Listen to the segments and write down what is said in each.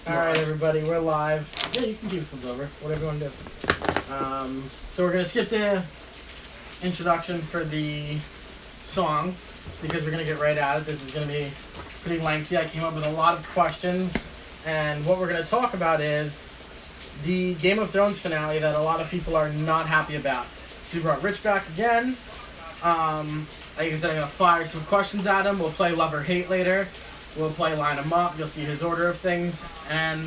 Alright, everybody, we're live. Yeah, you can keep it over. Whatever you want to do. So we're going to skip the introduction for the song because we're going to get right at it. This is going to be pretty lengthy. I came up with a lot of questions, and what we're going to talk about is the Game of Thrones finale that a lot of people are not happy about. So we brought Rich back again. Like I said, I'm going to fire some questions at him. We'll play Love or Hate later. We'll play Line 'em Up. You'll see his order of things. And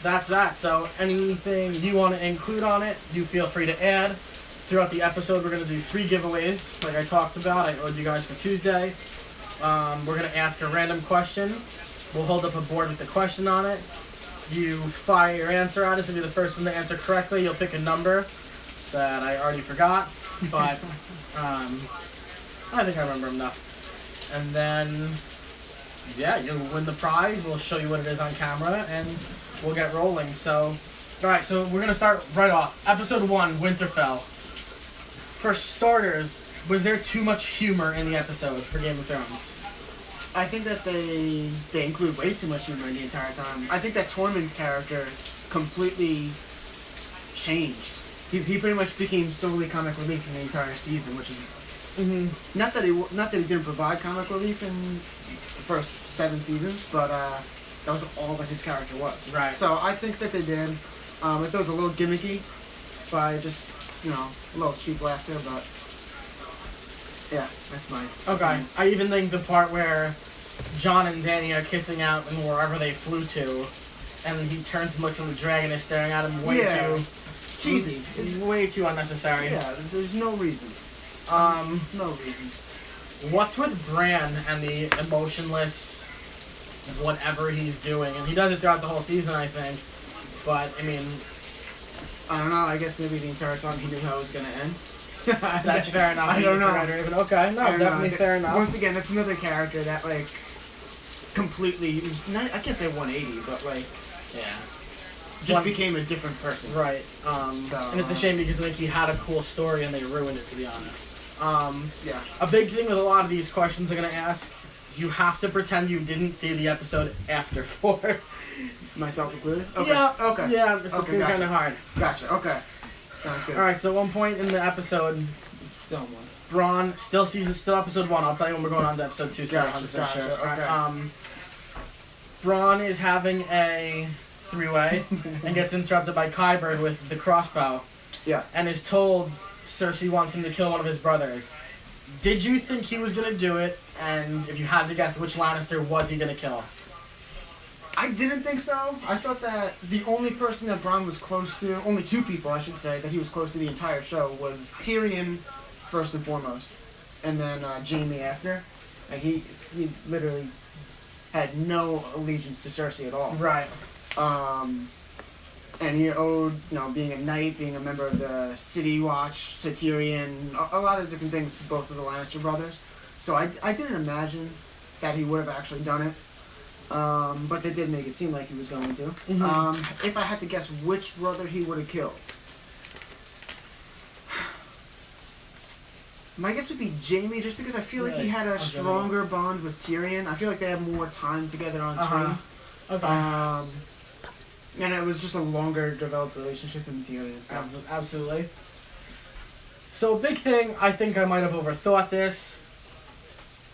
that's that. So anything you want to include on it, you feel free to add. Throughout the episode, we're going to do 3 giveaways, like I talked about. I owed you guys for Tuesday. We're going to ask a random question. We'll hold up a board with the question on it. You fire your answer at us. If you're the first one to answer correctly, you'll pick a number that I already forgot. But I think I remember enough. And then, yeah, you'll win the prize. We'll show you what it is on camera, and we'll get rolling. So, alright, so we're going to start right off. Episode 1, Winterfell. For starters, was there too much humor in the episode for Game of Thrones? I think that they include way too much humor in the entire time. I think that Tormund's character completely changed. He pretty much became solely comic relief in the entire season, which is not that he didn't provide comic relief in the first 7 seasons, but that was all that his character was. Right. So I think that they did. It was a little gimmicky by just a little cheap laughter, but yeah, that's mine. Okay. I even think the part where Jon and Dany are kissing out and wherever they flew to, and he turns and looks and the dragon is staring at him way too cheesy. It's way too unnecessary. Yeah, there's no reason. No reason. What's with Bran and the emotionless whatever he's doing? And he does it throughout the whole season, I think. But, I mean, I don't know. I guess maybe the entire time he knew how it was going to end. That's fair enough. I don't know. Okay, no, definitely fair enough. Once again, that's another character that, like, completely, I can't say 180, but, like, just became a different person. Right. And it's a shame because I think he had a cool story and they ruined it, to be honest. Yeah. A big thing with a lot of these questions I'm going to ask, you have to pretend you didn't see the episode after 4. Myself included? Okay. Yeah. Okay. Yeah, it's okay, kind of hard. Gotcha. Okay. Sounds good. Alright, so at one point in the episode, Still one. Bronn, still episode 1. I'll tell you when we're going on to episode 2, so Gotcha, I'm 100% sure. okay. Bronn is having a 3-way and gets interrupted by Qyburn with the crossbow. Yeah. And is told Cersei wants him to kill one of his brothers. Did you think he was going to do it? And if you had to guess, which Lannister was he going to kill? I didn't think so. I thought that the only person that Bronn was close to, only 2 people, I should say, that he was close to the entire show was Tyrion, first and foremost, and then Jaime after. Like, he literally had no allegiance to Cersei at all. Right. And he owed, being a knight, being a member of the City Watch to Tyrion, a lot of different things to both of the Lannister brothers. So I didn't imagine that he would have actually done it. But they did make it seem like he was going to. Mm-hmm. If I had to guess which brother he would have killed, my guess would be Jaime, just because I feel like he had a stronger bond with Tyrion. I feel like they had more time together on screen. Okay. And it was just a longer developed relationship than Tyrion. So. Absolutely. So, a big thing, I think I might have overthought this.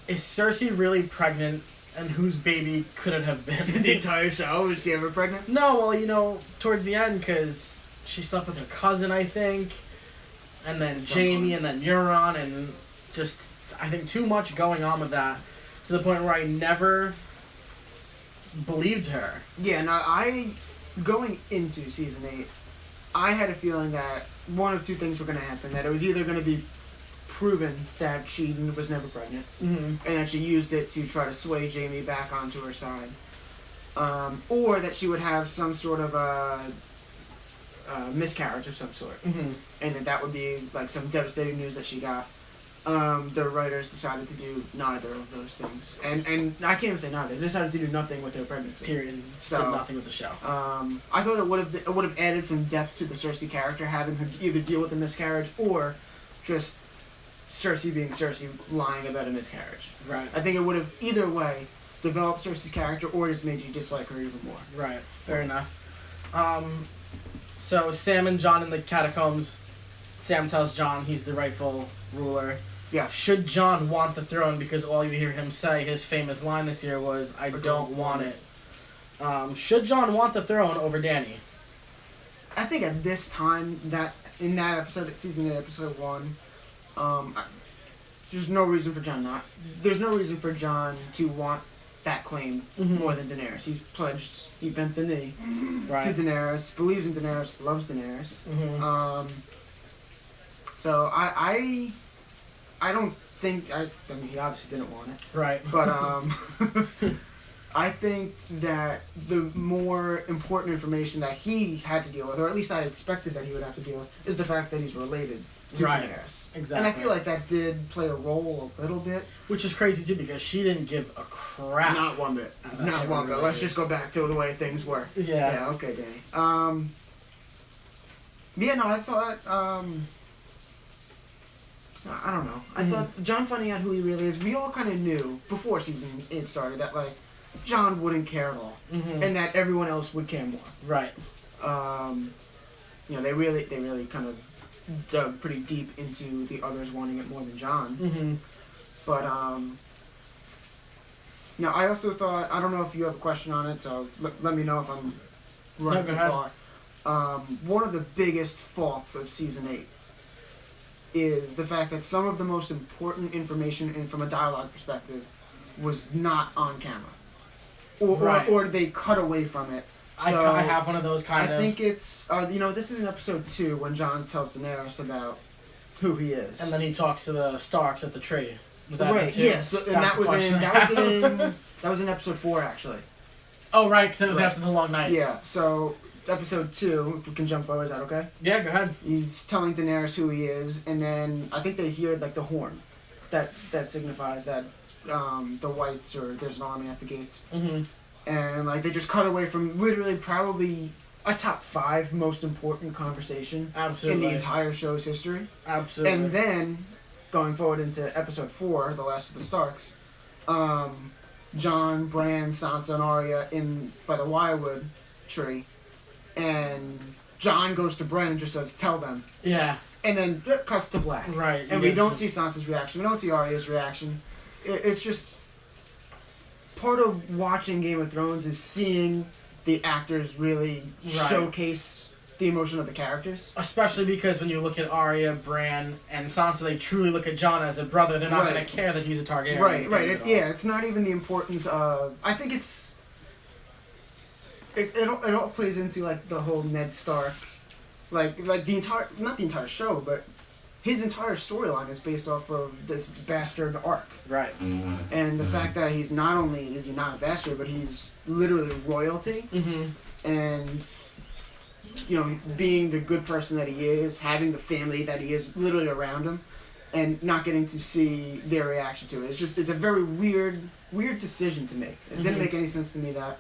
Is Cersei really pregnant? And whose baby could it have been? The entire show? Was she ever pregnant? No, well, towards the end, because she slept with her cousin, I think. And then Jaime, and then Euron, and just, I think, too much going on with that. To the point where I never believed her. Yeah, going into season 8, I had a feeling that one of 2 things were going to happen. That it was either going to be proven that she was never pregnant, and that she used it to try to sway Jaime back onto her side, or that she would have some sort of a miscarriage of some sort, and that would be like some devastating news that she got. The writers decided to do neither of those things, and I can't even say neither. They decided to do nothing with their pregnancy. Period. So did nothing with the show. I thought it would have added some depth to the Cersei character, having her either deal with the miscarriage or just Cersei being Cersei lying about a miscarriage. Right. I think it would have either way developed Cersei's character or just made you dislike her even more. Right. Fair enough. So Sam and Jon in the catacombs. Sam tells Jon he's the rightful ruler. Yeah. Should Jon want the throne? Because all you hear him say, his famous line this year was, "I don't want it." Should Jon want the throne over Dany? I think at this time, that in that episode, season 8, episode 1, there's no reason for Jon not. There's no reason for Jon to want that claim more than Daenerys. He's pledged. He bent the knee to Daenerys. Believes in Daenerys. Loves Daenerys. So I don't think. I mean, he obviously didn't want it. Right. But I think that the more important information that he had to deal with, or at least I expected that he would have to deal with, is the fact that he's related to Daenerys. Exactly. And I feel like that did play a role a little bit. Which is crazy too, because she didn't give a crap. Not one bit. Not one bit. Let's just go back to the way things were. Yeah. Yeah, okay, Danny. Yeah, no, I thought, I don't know. I thought Jon finding out who he really is, we all kind of knew before season 8 started that, like, Jon wouldn't care at all. And that everyone else would care more. Right. You know, they really kind of dug pretty deep into the others wanting it more than Jon. But, now, I also thought, I don't know if you have a question on it, so let me know if I'm running too far. One of the biggest faults of season 8 is the fact that some of the most important information, and from a dialogue perspective, was not on camera. Or they cut away from it. So I have one of those kind of... I think it's, you know, this is in episode 2 when Jon tells Daenerys about who he is. And then he talks to the Starks at the tree. Was that right? Yeah. So and that was in episode 4 actually. Oh right, because it was after the long night. Yeah. So episode 2, if we can jump forward, is that okay? Yeah, go ahead. He's telling Daenerys who he is, and then I think they hear like the horn, that signifies that the Whites or there's an army at the gates. And like they just cut away from literally probably a top 5 most important conversation in the entire show's history. Absolutely. And then going forward into episode 4, The Last of the Starks, Jon, Bran, Sansa, and Arya by the Wirewood tree, and Jon goes to Bran and just says, "Tell them." Yeah. And then it cuts to black. Right. And we don't see Sansa's reaction. We don't see Arya's reaction. It's just part of watching Game of Thrones is seeing the actors really showcase the emotion of the characters. Especially because when you look at Arya, Bran, and Sansa, they truly look at Jon as a brother. They're not going to care that he's a Targaryen. Right. It's not even the importance of... I think it's... It all plays into like the whole Ned Stark... Like the entire... Not the entire show, but his entire storyline is based off of this bastard arc. Right. And the fact that he's not only... Is he not a bastard, but he's literally royalty. And... You know, being the good person that he is, having the family that he is literally around him, and not getting to see their reaction to it. It's a very weird decision to make. It didn't make any sense to me that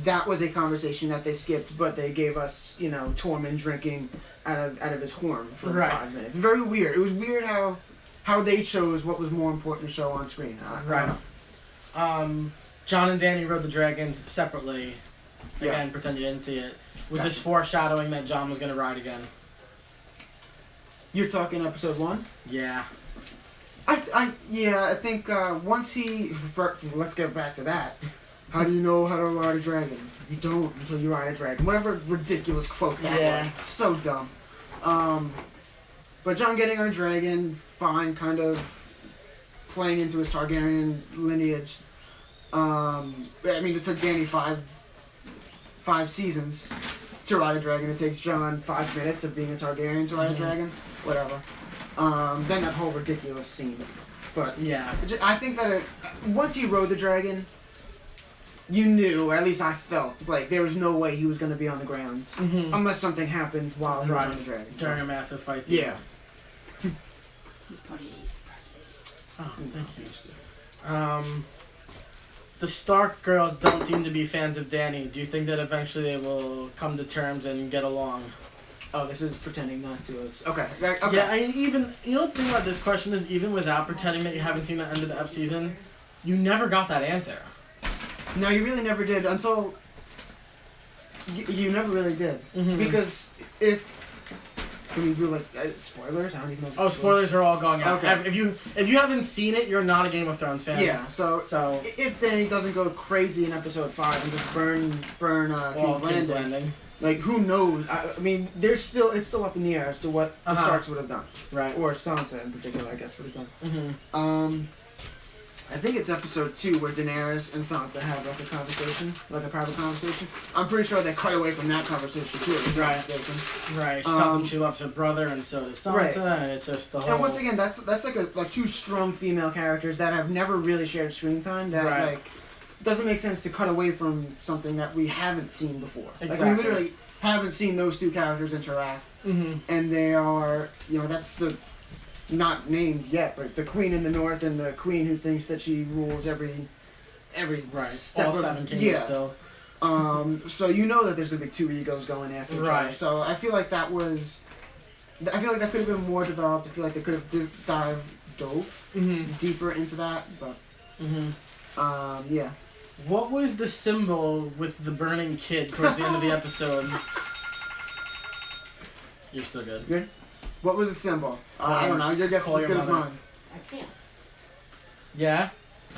that was a conversation that they skipped, but they gave us, you know, Tormund drinking out of his horn for 5 minutes. Very weird. It was weird how they chose what was more important to show on screen. Jon and Dany rode the dragons separately. Again, pretend you didn't see it. Was this foreshadowing that Jon was going to ride again? You're talking episode 1? Yeah. I think once let's get back to that. How do you know how to ride a dragon? You don't until you ride a dragon. Whatever ridiculous quote that was. So dumb. But Jon getting on a dragon, fine, kind of playing into his Targaryen lineage. I mean, it took Dany five seasons to ride a dragon. It takes Jon 5 minutes of being a Targaryen to ride a dragon. Whatever. Then that whole ridiculous scene. But yeah, I think that once he rode the dragon, you knew, or at least I felt, like there was no way he was going to be on the ground unless something happened while he was on the dragon. During a massive fight. Yeah. He's probably the Oh, thank you. The Stark girls don't seem to be fans of Dany. Do you think that eventually they will come to terms and get along? Oh, this is pretending not to. Okay. Yeah, I mean, even... You know, the thing about this question is, even without pretending that you haven't seen the end of the season, you never got that answer. No, you really never did until. You never really did. Mhm. Because if. Can we do like spoilers? I don't even know. If Oh, spoilers are all going out. Okay. If you haven't seen it, you're not a Game of Thrones fan. Yeah. So if Danny doesn't go crazy in episode 5 and just burn King's Landing, like who knows? I mean, it's still up in the air as to what the Starks would have done, right? Or Sansa in particular, I guess, would have done. Mm-hmm. I think it's episode 2 where Daenerys and Sansa have like a conversation, like a private conversation. I'm pretty sure they cut away from that conversation too, if I'm not mistaken. Right. She tells him she loves her brother, and so does Sansa. Right. And it's just the whole. And once again, that's like two strong female characters that have never really shared screen time. That like doesn't make sense to cut away from something that we haven't seen before. Exactly. Like we literally haven't seen those two characters interact, and they are that's the. Not named yet, but the Queen in the North and the Queen who thinks that she rules every step all of, 7 kingdoms still. So you know that there's gonna be 2 egos going after each other. So I feel like that could have been more developed. I feel like they could have dove deeper into that, but yeah. What was the symbol with the burning kid towards the end of the episode? You're still good. Good. What was the symbol? I don't know. Your guess is as good as mine. I can't. Yeah?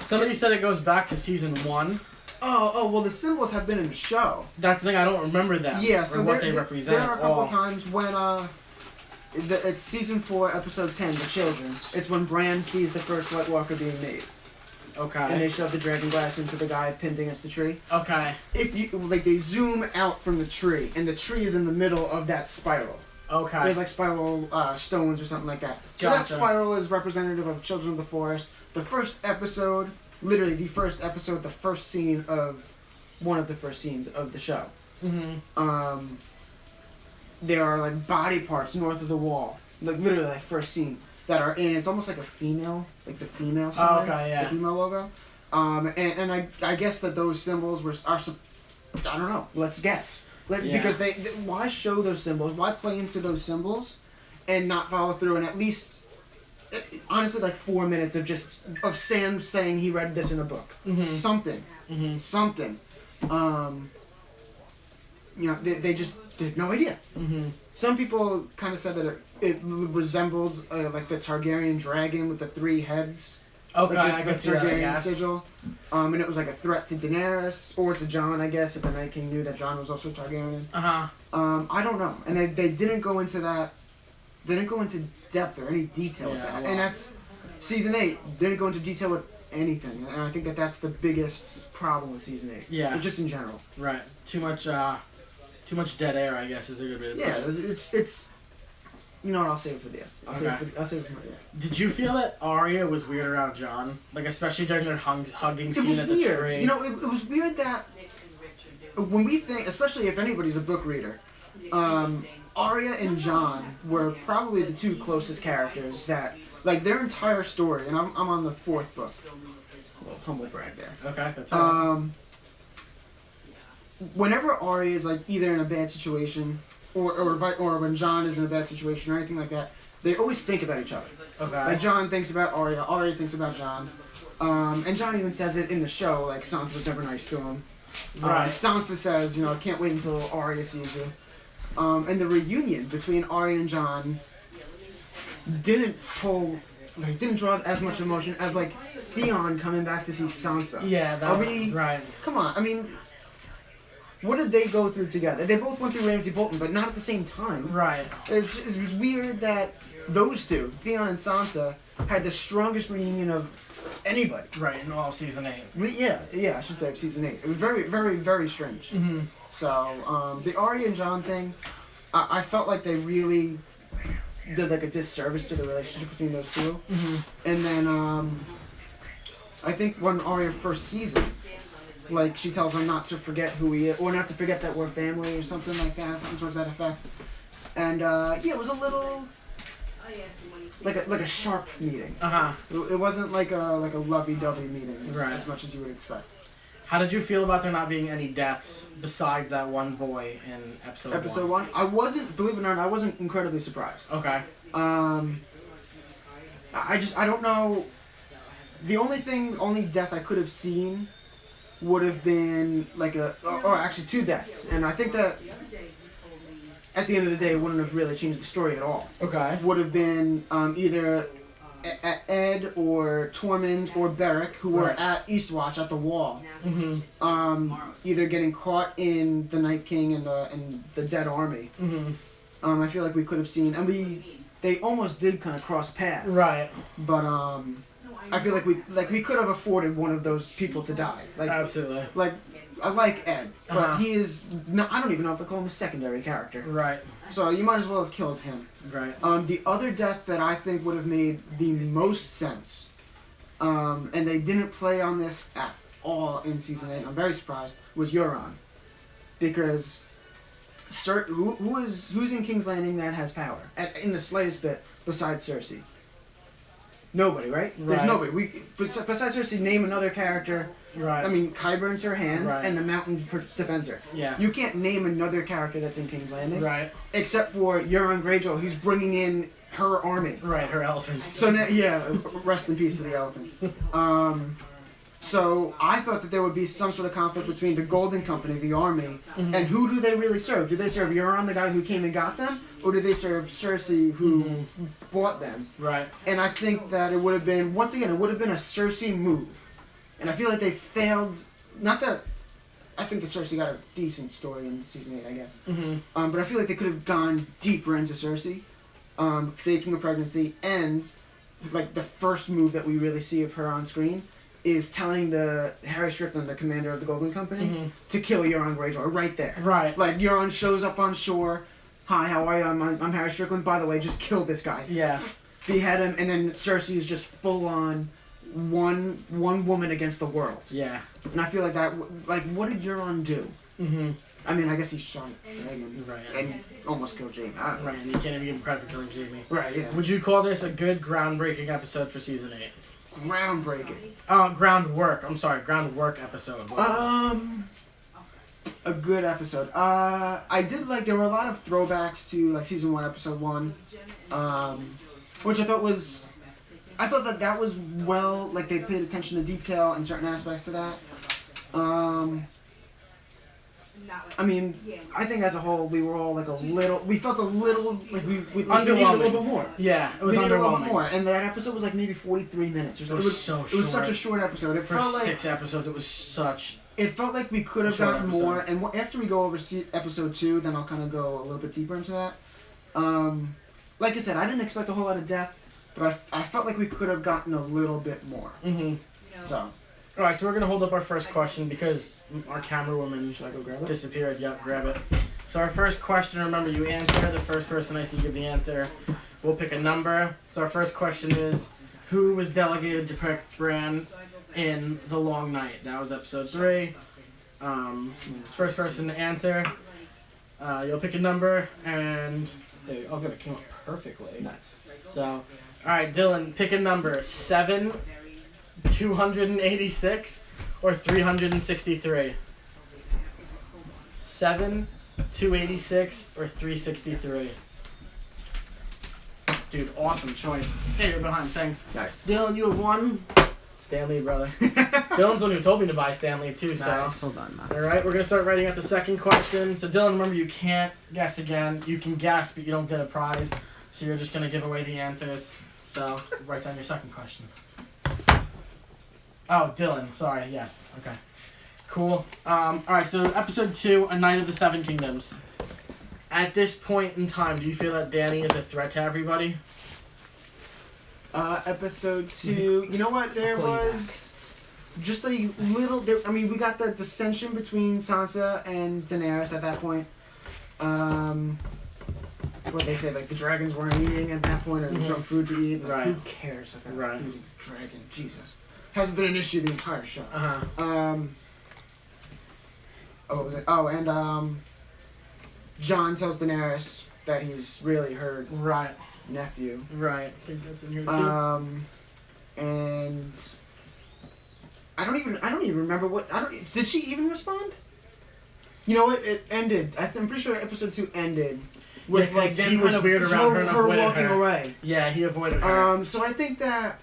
Somebody said it goes back to season 1. Oh, well, the symbols have been in the show. That's the thing, I don't remember them. Yeah, so or what they represent. There are a couple times when, it's season 4, episode 10, The Children. It's when Bran sees the first White Walker being made. Okay. And they shove the dragon glass into the guy pinned against the tree. Okay. If you, they zoom out from the tree, and the tree is in the middle of that spiral. Okay. There's spiral stones or something like that. So that spiral is representative of Children of the Forest. The first episode, literally the first scene of one of the first scenes of the show. There are body parts north of the wall, literally first scene that are in. It's almost like a female, the female sign, the female logo. And I guess that those symbols are I don't know. Let's guess. Because they why show those symbols? Why play into those symbols, and not follow through? And at least, honestly, 4 minutes of Sam saying he read this in a book. Something. They had no idea. Some people kind of said that it resembled the Targaryen dragon with the 3 heads. Okay, I can see that, I Targaryen guess. sigil. And it was a threat to Daenerys, or to Jon, I guess, if the Night King knew that Jon was also Targaryen. I don't know. And they didn't go into that, they didn't go into depth or any detail with that. Well. And that's, season 8 didn't go into detail with anything. And I think that's the biggest problem with season 8. Yeah. Just in general. Right. Too much dead air, I guess, is a good way to put it. Yeah, it's you know what, I'll save it for the end. I'll save it for the end. Did you feel that Arya was weird around Jon? Especially during their hugging scene at the tree? You know, it was weird that when we think, especially if anybody's a book reader, Arya and Jon were probably the 2 closest characters that, their entire story, and I'm on the 4th book. A little humble brag there. Okay, that's all right. Whenever Arya is either in a bad situation, or when Jon is in a bad situation or anything like that, they always think about each other. Okay. Jon thinks about Arya, Arya thinks about Jon. And Jon even says it in the show, Sansa was never nice to him. Right. Sansa says, I can't wait until Arya sees you. And the reunion between Arya and Jon didn't draw as much emotion as Theon coming back to see Sansa. Yeah, that was right. Come on, I mean, what did they go through together? They both went through Ramsay Bolton, but not at the same time. Right. It was weird that those two, Theon and Sansa, had the strongest reunion of anybody. Right, in all of season 8. Yeah, I should say of season 8. It was very, very, very strange. So, the Arya and Jon thing, I felt like they really did a disservice to the relationship between those two. And then, I think when Arya first sees him, she tells him not to forget who he is, or not to forget that we're family, or something like that, something towards that effect. And it was a little like a sharp meeting. It wasn't like a lovey-dovey meeting as much as you would expect. How did you feel about there not being any deaths besides that one boy in episode 1? I wasn't, believe it or not, I wasn't incredibly surprised. Okay. I don't know. The only death I could have seen would have been like or actually 2 deaths, and I think that at the end of the day, it wouldn't have really changed the story at all. Okay. Would have been either Ed or Tormund or Beric, who were at Eastwatch at the wall, either getting caught in the Night King and the dead army. I feel like we could have seen, and they almost did kind of cross paths. Right. But I feel like we could have afforded one of those people to die. Like, absolutely. Like I like Ed, but he is not, I don't even know if I call him a secondary character. Right. So you might as well have killed him. Right. The other death that I think would have made the most sense, and they didn't play on this at all in season 8. I'm very surprised. Was Euron, because who's in King's Landing that has power in the slightest bit besides Cersei? Nobody, right? There's nobody. Besides Cersei, name another character. Right. I mean, Kai burns her hands, and the mountain defends her. Yeah. You can't name another character that's in King's Landing. Right. Except for Euron Greyjoy, who's bringing in her army. Right, her elephants. So, rest in peace to the elephants. So, I thought that there would be some sort of conflict between the Golden Company, the army, and who do they really serve? Do they serve Euron, the guy who came and got them? Or do they serve Cersei, who bought them? Right. And I think that it would have been, once again, it would have been a Cersei move. And I feel like they failed. Not that I think that Cersei got a decent story in season 8, I guess. But I feel like they could have gone deeper into Cersei, faking a pregnancy, and like the first move that we really see of her on screen is telling the Harry Strickland, the commander of the Golden Company, to kill Euron Greyjoy right there. Right. Like Euron shows up on shore. Hi, how are you? I'm Harry Strickland. By the way, just kill this guy. Yeah. Behead him, and then Cersei is just full on. One woman against the world. Yeah. And I feel like that, like, what did Euron do? I mean, I guess he shot Dragon. Right. And almost killed Jaime. Right, and you can't even give him credit for killing Jaime. Right, yeah. Would you call this a good groundbreaking episode for season 8? Groundbreaking. Groundwork. I'm sorry, groundwork episode. A good episode. I did like, there were a lot of throwbacks to, like, season 1, episode 1. Which I thought that was well, like they paid attention to detail in certain aspects to that. I mean, I think as a whole, we were all like we felt a little, like we needed a little bit more. Yeah, it was we needed a little bit underwhelming. more. And that episode was like maybe 43 minutes or something. It was such a short episode. It For felt like 6 episodes, it was such... It felt like we could have short gotten episode. more. And after we go over episode 2, then I'll kind of go a little bit deeper into that. Like I said, I didn't expect a whole lot of death. But I felt like we could have gotten a little bit more. So. Alright, so we're going to hold up our first question because our camera woman Should I go grab it? disappeared. Yep, grab it. So our first question, remember you answer. The first person I see give the answer. We'll pick a number. So our first question is, who was delegated to protect Bran in The Long Night? That was episode 3. First person to answer. You'll pick a number and... There you go. Oh, good, it came up perfectly. Nice. So... Alright, Dylan, pick a number. 7, 286, or 363? 7, 286, or 363? Dude, awesome choice. Hey, you're behind, thanks. Nice. Dylan, you have won. Stanley, brother. Dylan's the one who told me to buy Stanley, too, so. Nice. Hold on, man. Alright, we're going to start writing out the second question. So, Dylan, remember, you can't guess again. You can guess, but you don't get a prize. So, you're just going to give away the answers. So, write down your second question. Oh, Dylan. Sorry. Yes. Okay. Cool. Alright, so episode 2, A Night of the Seven Kingdoms. At this point in time, do you feel that Dany is a threat to everybody? Episode 2. You know what? There was just a little... we got the dissension between Sansa and Daenerys at that point. What they say, like the dragons weren't eating at that point, or there was no food to eat. Like, who cares if they're food and dragon? Jesus, hasn't been an issue the entire show. What was it? Oh, and Jon tells Daenerys that he's really her nephew. Right. I think that's in here too. And I don't even remember what. Did she even respond? You know what? It ended. I'm pretty sure episode 2 ended. With like them he was weird around her and avoided walking her. away. Yeah, he avoided her. So I think that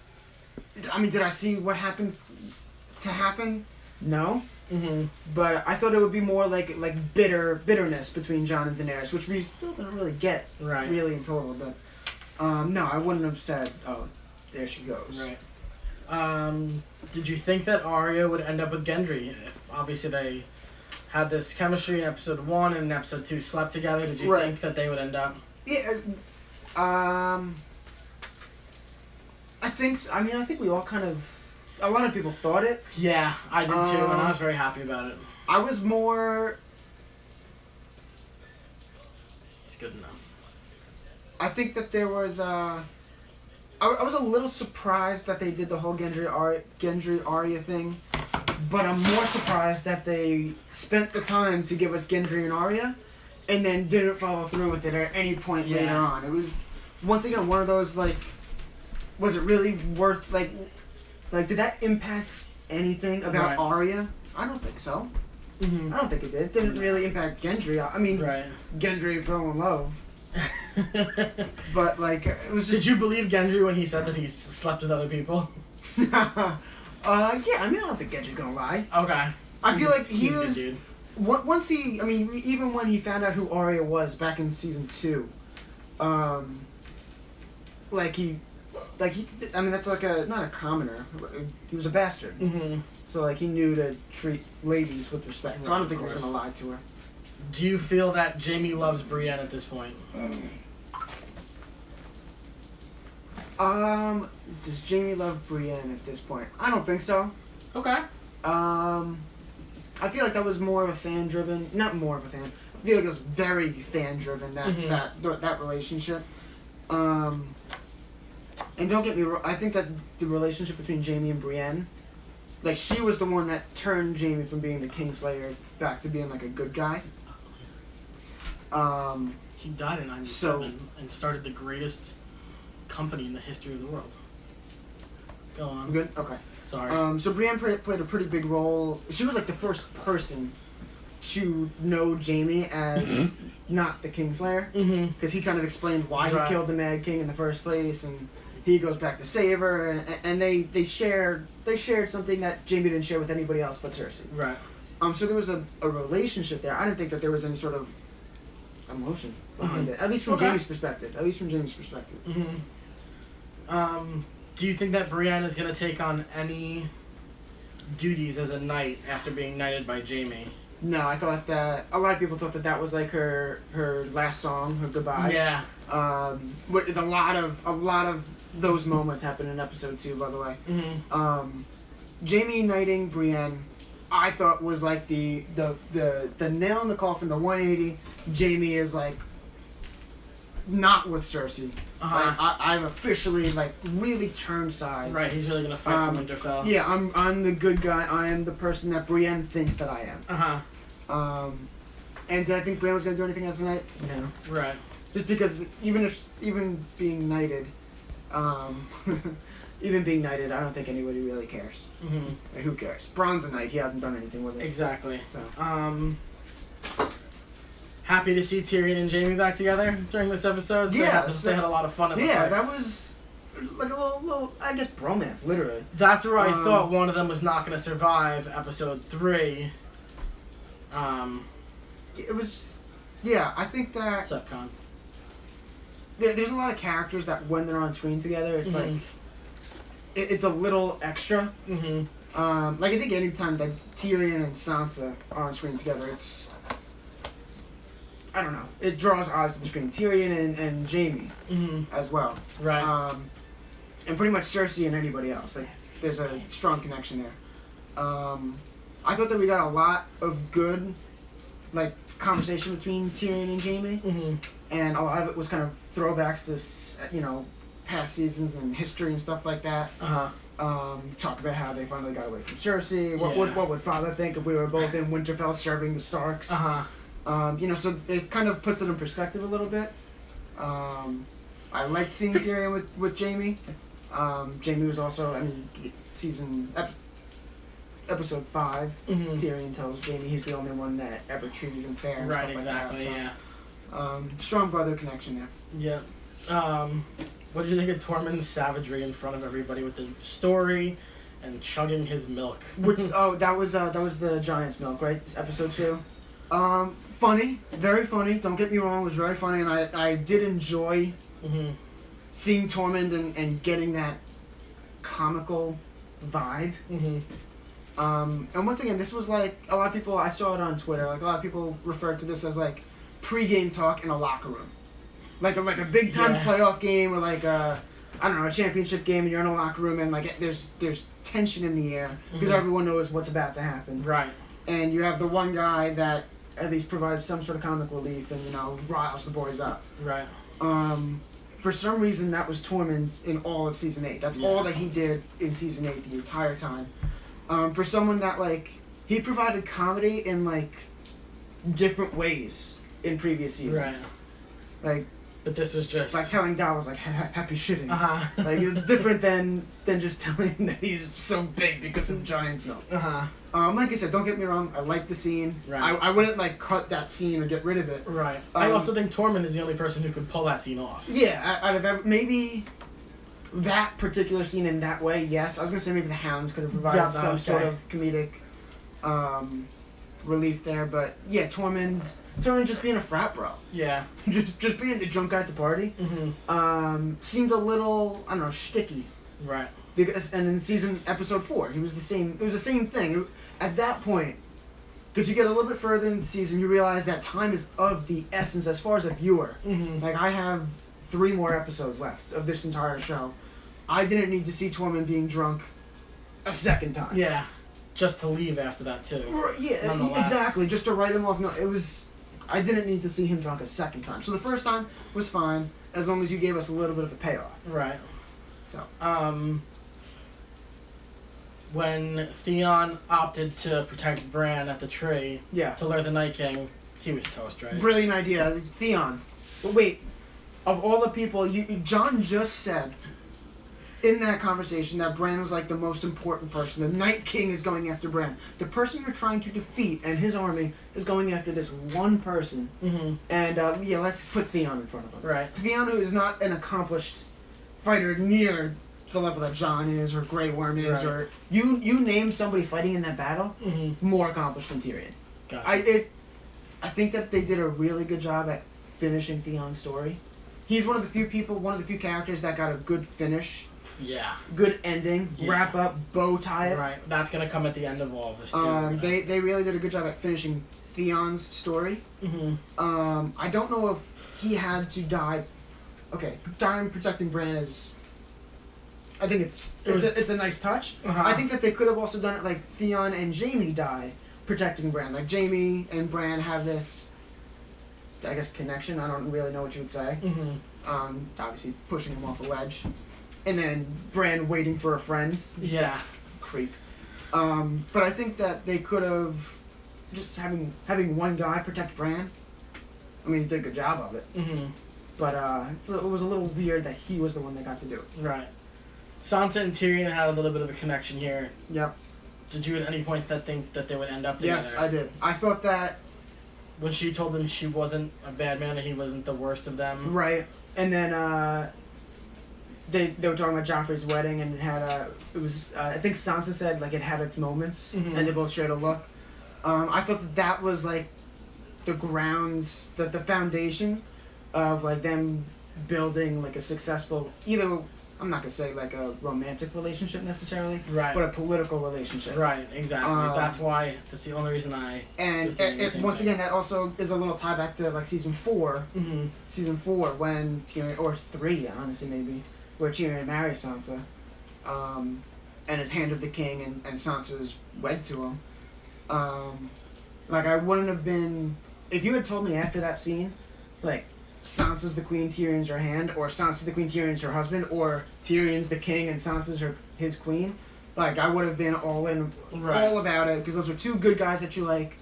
I mean, did I see what happened to happen? No. Mm-hmm. But I thought it would be more like bitterness between Jon and Daenerys, which we still didn't really get really in total. But no, I wouldn't have said, "Oh, there she goes." Right. Did you think that Arya would end up with Gendry? If obviously they had this chemistry in episode 1 and in episode 2 slept together. Did you think that they would end up? Yeah. I think. I mean, I think we all kind of. A lot of people thought it. Yeah, I did too, and I was very happy about it. I was more. It's good enough. I think that there was. I was a little surprised that they did the whole Gendry Arya thing, but I'm more surprised that they spent the time to give us Gendry and Arya, and then didn't follow through with it at any point later on. It was once again one of those like, was it really worth like, did that impact anything about Arya? I don't think so. Mm-hmm. I don't think it did. It didn't really impact Gendry. I mean, Gendry fell in love. But like it was just. Did you believe Gendry when he said that he slept with other people? Yeah. I mean, I don't think Gendry's gonna lie. Okay. I feel like he was. Good dude. Once he, I mean, even when he found out who Arya was back in season 2, I mean, that's like not a commoner. He was a bastard. Mm-hmm. So like he knew to treat ladies with respect. So I don't think he was course. gonna lie to her. Do you feel that Jaime loves Brienne at this point? Does Jaime love Brienne at this point? I don't think so. Okay. I feel like that was more of a fan-driven, not more of a fan. I feel like it was very fan-driven that relationship. And don't get me wrong, I think that the relationship between Jaime and Brienne, like she was the one that turned Jaime from being the Kingslayer back to being like a good guy. He died in 97 and started the greatest company in the history of the world. Go on. Good? Okay. Sorry. So Brienne played a pretty big role. She was like the first person to know Jaime as not the Kingslayer. Because he kind of explained why he killed the Mad King in the first place, and he goes back to save her, and they shared something that Jaime didn't share with anybody else but Cersei. Right. So there was a relationship there. I didn't think that there was any sort of emotion behind it. At least from Jaime's perspective. Do you think that Brienne is going to take on any duties as a knight after being knighted by Jaime? No, I thought that a lot of people thought that was like her last song, her goodbye. Yeah. With a lot of those moments happened in episode 2, by the way. Jaime knighting Brienne, I thought was like the nail in the coffin, the 180. Jaime is like not with Cersei. Like I've officially like really turned sides. Right, he's really gonna fight for Winterfell. Yeah, I'm the good guy. I am the person that Brienne thinks that I am. And did I think Brienne was gonna do anything else tonight? No. Right. Just because even being knighted, I don't think anybody really cares. Like, who cares? Bron's a knight. He hasn't done anything with it. Exactly. So. Happy to see Tyrion and Jaime back together during this episode. Yeah, they had a lot of fun in the fight. that was like a little, I guess, bromance, literally. That's where I thought one of them was not going to survive episode 3. It was just, yeah, I think that... What's up, Con? There's a lot of characters that when they're on screen together, it's like... It's a little extra. Like, I think anytime that Tyrion and Sansa are on screen together, it's... I don't know. It draws eyes to the screen. Tyrion and Jaime as well. Right. And pretty much Cersei and anybody else. Like, there's a strong connection there. I thought that we got a lot of good, like, conversation between Tyrion and Jaime. And a lot of it was kind of throwbacks to, past seasons and history and stuff like that. Talk about how they finally got away from Cersei. What would Father think if we were both in Winterfell serving the Starks? So it kind of puts it in perspective a little bit. I liked seeing Tyrion with Jaime. Jaime was also, episode 5, Tyrion tells Jaime he's the only one that ever treated him fair and right, stuff exactly, like that. So, strong brother connection there. Yeah. What did you think of Tormund's savagery in front of everybody with the story and chugging his milk? That was the Giant's Milk, right? Episode 2. Funny, very funny. Don't get me wrong, it was very funny, and I did enjoy seeing Tormund and getting that comical vibe. And once again, this was like a lot of people. I saw it on Twitter. Like a lot of people referred to this as like pre-game talk in a locker room, like a big time playoff game or like a championship game, and you're in a locker room and like there's tension in the air because everyone knows what's about to happen. Right. And you have the one guy that at least provides some sort of comic relief and riles the boys up. Right. For some reason, that was Tormund in all of season 8. That's all that he did in season 8 the entire time. For someone that like he provided comedy in like different ways in previous seasons. Right. Like, but this was just like telling Davos like happy shitting. Like it's different than just telling him that he's so big because of Giant's Milk. Like I said, don't get me wrong. I like the scene. Right. I wouldn't like cut that scene or get rid of it. Right. I also think Tormund is the only person who could pull that scene off. Yeah. Out of maybe that particular scene in that way, yes. I was gonna say maybe the Hound could have provided some sort of comedic relief there, but yeah, Tormund just being a frat bro. Yeah. just being the drunk guy at the party. Seemed a little shticky. Right. Because in episode 4, he was the same. It was the same thing. At that point, because you get a little bit further in the season, you realize that time is of the essence as far as a viewer. Like I have 3 more episodes left of this entire show. I didn't need to see Tormund being drunk a second time. Yeah. Just to leave after that too. Yeah, exactly. Just to write him off. No, it was. I didn't need to see him drunk a second time. So the first time was fine, as long as you gave us a little bit of a payoff. Right. So. When Theon opted to protect Bran at the tree. Yeah. To lure the Night King, he was toast, right? Brilliant idea, Theon. But wait, of all the people, John just said in that conversation that Bran was like the most important person. The Night King is going after Bran. The person you're trying to defeat and his army is going after this one person. And let's put Theon in front of him. Right. Theon, who is not an accomplished fighter near the level that Jon is or Grey Worm is, or you name somebody fighting in that battle more accomplished than Tyrion. Got it. I think that they did a really good job at finishing Theon's story. He's one of the few characters that got a good finish. Yeah. Good ending, wrap up, bow tie it. Right. That's gonna come at the end of all of this too. They really did a good job at finishing Theon's story. I don't know if he had to die. Okay, dying protecting Bran is. I think it's a nice touch. I think that they could have also done it like Theon and Jaime die protecting Bran. Like Jaime and Bran have this, I guess, connection. I don't really know what you would say. Obviously pushing him off a ledge, and then Bran waiting for a friend. Yeah. Creep. But I think that they could have just having one guy protect Bran. I mean, he did a good job of it. But it was a little weird that he was the one that got to do it. Right. Sansa and Tyrion had a little bit of a connection here. Yep. Did you at any point think that they would end up together? Yes, I did. I thought that when she told him she wasn't a bad man and he wasn't the worst of them. Right. And then they were talking about Joffrey's wedding, and it had I think Sansa said like it had its moments, and they both shared a look. I thought that was like the grounds, the foundation of like them building like a successful I'm not gonna say like a romantic relationship necessarily, right? But a political relationship, right? Exactly. That's the only reason I. And once again, that also is a little tie back to like season 4. Season 4 when Tyrion, or 3 honestly maybe, where Tyrion marries Sansa, and is hand of the king, and Sansa's wed to him. Like I wouldn't have been if you had told me after that scene, like. Sansa's the queen, Tyrion's her hand, or Sansa's the queen, Tyrion's her husband, or Tyrion's the king and Sansa's his queen. Like, I would have been all in, all about it, because those are 2 good guys that you like.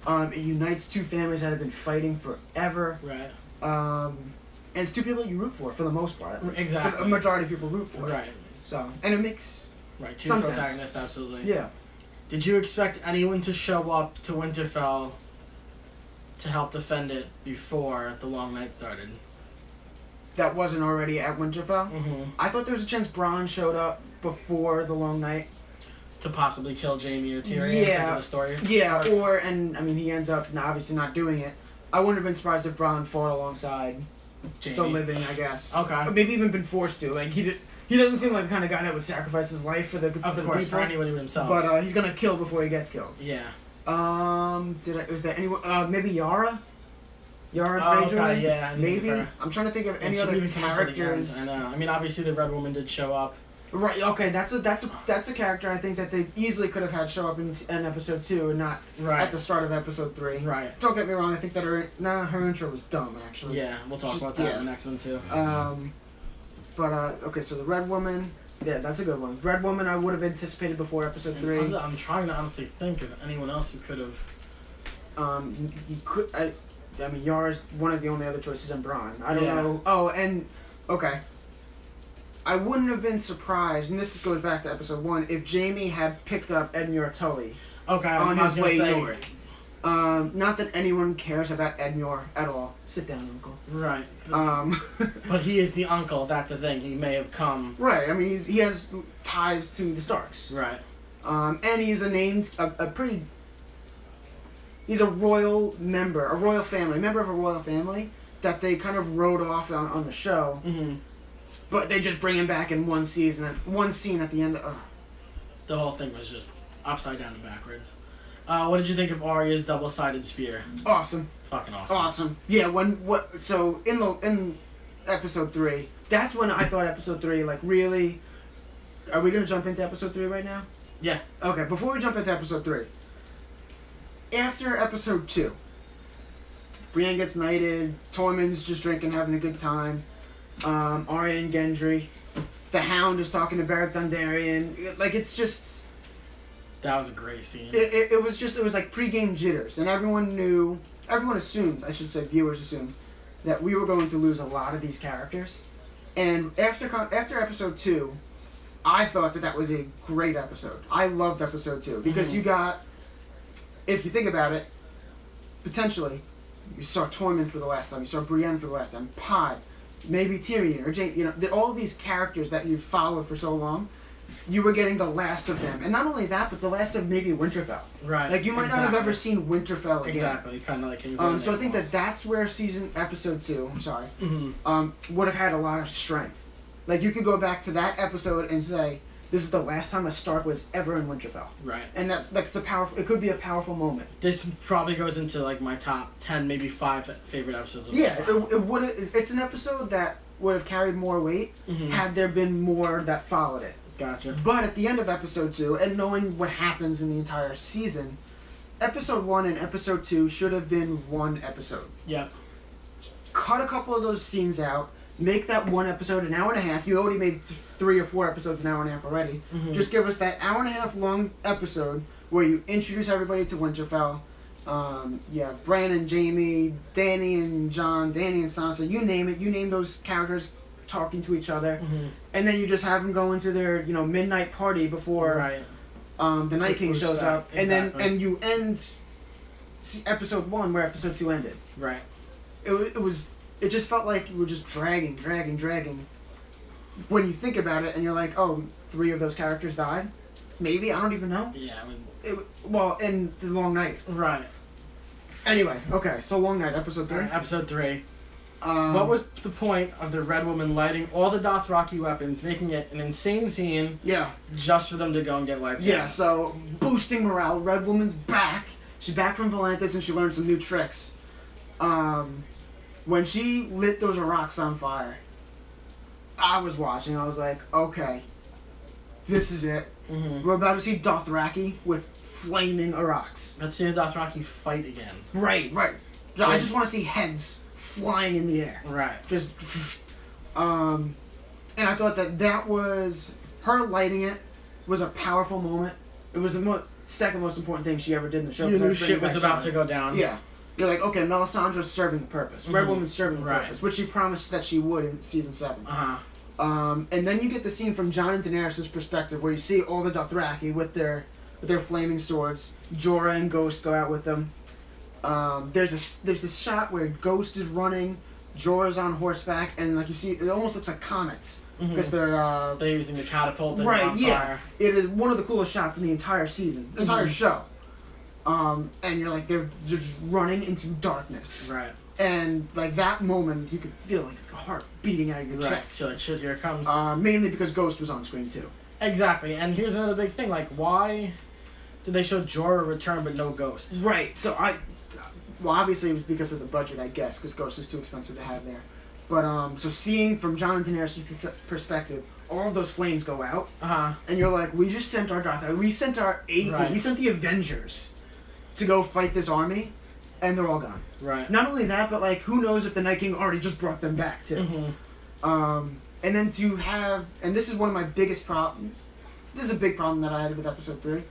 It unites 2 families that have been fighting forever. Right. And it's 2 people you root for the most part. Exactly. A majority of people root for. Right. So, and it makes 2 some protagonists, sense. absolutely. Yeah. Did you expect anyone to show up to Winterfell to help defend it before the long night started? that wasn't already at Winterfell. Mm-hmm. I thought there was a chance Bronn showed up before the Long Night. To possibly kill Jaime or Tyrion because Yeah. of the story. Yeah, he ends up obviously not doing it. I wouldn't have been surprised if Bronn fought alongside Jaime. the living, I guess. Okay. Or maybe even been forced to. Like, he doesn't seem like the kind of guy that would sacrifice his life for the Of for course, the for people. anybody but himself. But he's gonna kill before he gets killed. yeah. Was there anyone? Maybe Yara. Yara Oh, Greyjoy. okay, yeah. I knew Maybe. her. I'm trying to think of And any she other even came into the characters. end. I know. I mean, obviously the Red Woman did show up. Right. Okay. That's a character I think that they easily could have had show up in episode 2 and not Right. at the start of episode 3. Right. Don't get me wrong. I think that her intro was dumb actually. Yeah, we'll talk about that Yeah. in the next one too. Okay. So the Red Woman. Yeah, that's a good one. Red Woman I would have anticipated before episode 3. I'm trying to honestly think of anyone else who could have. You could. I mean, Yara's one of the only other choices in Bronn. I don't Yeah. know. Oh, and okay. I wouldn't have been surprised, and this goes back to episode 1, if Jaime had picked up Edmure Tully Okay, on I was his gonna way say, north. Not that anyone cares about Edmure at all. Sit down, Uncle. Right. Um, But he is the uncle. That's the thing. He may have come. right. I mean, he has ties to the Starks. Right. And he's he's a royal member of a royal family that they kind of wrote off on the show, Mm-hmm. but they just bring him back in one scene at the end. The whole thing was just upside down and backwards. What did you think of Arya's double-sided spear? Awesome. Fucking awesome. Awesome. Yeah, so in episode 3, that's when I thought episode 3, like, really... Are we going to jump into episode 3 right now? Yeah. Okay, before we jump into episode 3, after episode 2, Brienne gets knighted, Tormund's just drinking, having a good time, Arya and Gendry, the Hound is talking to Beric Dondarrion, like, it's just... That was a great scene. It was like pre-game jitters, and everyone assumed, I should say viewers assumed, that we were going to lose a lot of these characters. And after episode 2, I thought that was a great episode. I loved episode 2, because you got, if you think about it, potentially, you saw Tormund for the last time, you saw Brienne for the last time, Pod, maybe Tyrion, or Jaime, all these characters that you've followed for so long, you were getting the last of them. And not only that, but the last of maybe Winterfell. Right. Like, you might not have ever seen Winterfell again. Exactly. Kind of like King's So I think that's where episode 2, would have had a lot of strength. Like, you could go back to that episode and say, this is the last time a Stark was ever in Winterfell. Right. And it could be a powerful moment. This probably goes into, like, my top 10, maybe 5 favorite episodes of all Yeah, time. it would. It's an episode that would have carried more weight had there been more that followed it. Gotcha. But at the end of episode 2, and knowing what happens in the entire season, episode 1 and episode 2 should have been one episode. Yep. Cut a couple of those scenes out, make that one episode an hour and a half. You already made 3 or 4 episodes an hour and a half already. Just give us that hour and a half long episode where you introduce everybody to Winterfell. Bran and Jaime, Dany and Jon, Dany and Sansa, you name it. You name those characters talking to each other, and then you just have them go into their midnight party before the Night King shows up, exactly. and you end episode 1 where episode 2 ended. Right. It just felt like you were just dragging. When you think about it, and you're like, oh, 3 of those characters died, maybe, I don't even know. Yeah. I mean, in the Long Night. right. Anyway, okay, so Long Night, episode 3. Episode 3. What was the point of the Red Woman lighting all the Dothraki weapons, making it an insane scene, Yeah. just for them to go and get wiped Yeah, out? so boosting morale. Red Woman's back. She's back from Volantis and she learned some new tricks. When she lit those rocks on fire, I was watching. I was like, okay, this is it. We're about to see Dothraki with flaming rocks. Let's see the Dothraki fight again. Right. I just want to see heads flying in the air. Right. Just, and I thought that was her lighting it was a powerful moment. It was the second most important thing she ever did in the show. You knew shit was about to go down. Yeah. You're like, okay, Melisandre's serving the purpose. Red Woman's serving the purpose, which she promised that she would in season 7. And then you get the scene from Jon and Daenerys' perspective where you see all the Dothraki with their flaming swords. Jorah and Ghost go out with them. There's this shot where Ghost is running. Jorah's on horseback, and like you see, it almost looks like comets because they're using the catapult. And right. on Yeah, fire. it is one of the coolest shots in the entire season, entire show. And you're like they're just running into darkness. Right. And like that moment, you could feel like your heart beating out of your Right. chest. So like, shit, here it comes. Mainly because Ghost was on screen too. Exactly. And here's another big thing. Like, why did they show Jorah return but no Ghost? Right. So well, obviously it was because of the budget, I guess, because Ghost is too expensive to have there. But so seeing from Jon and Daenerys' perspective, all of those flames go out, and you're like, we just sent our Darth, we sent our A-Team, Right. we sent the Avengers to go fight this army, and they're all gone. Right. Not only that, but like, who knows if the Night King already just brought them back too. And then to have, and this is one of my biggest problems. This is a big problem that I had with episode 3.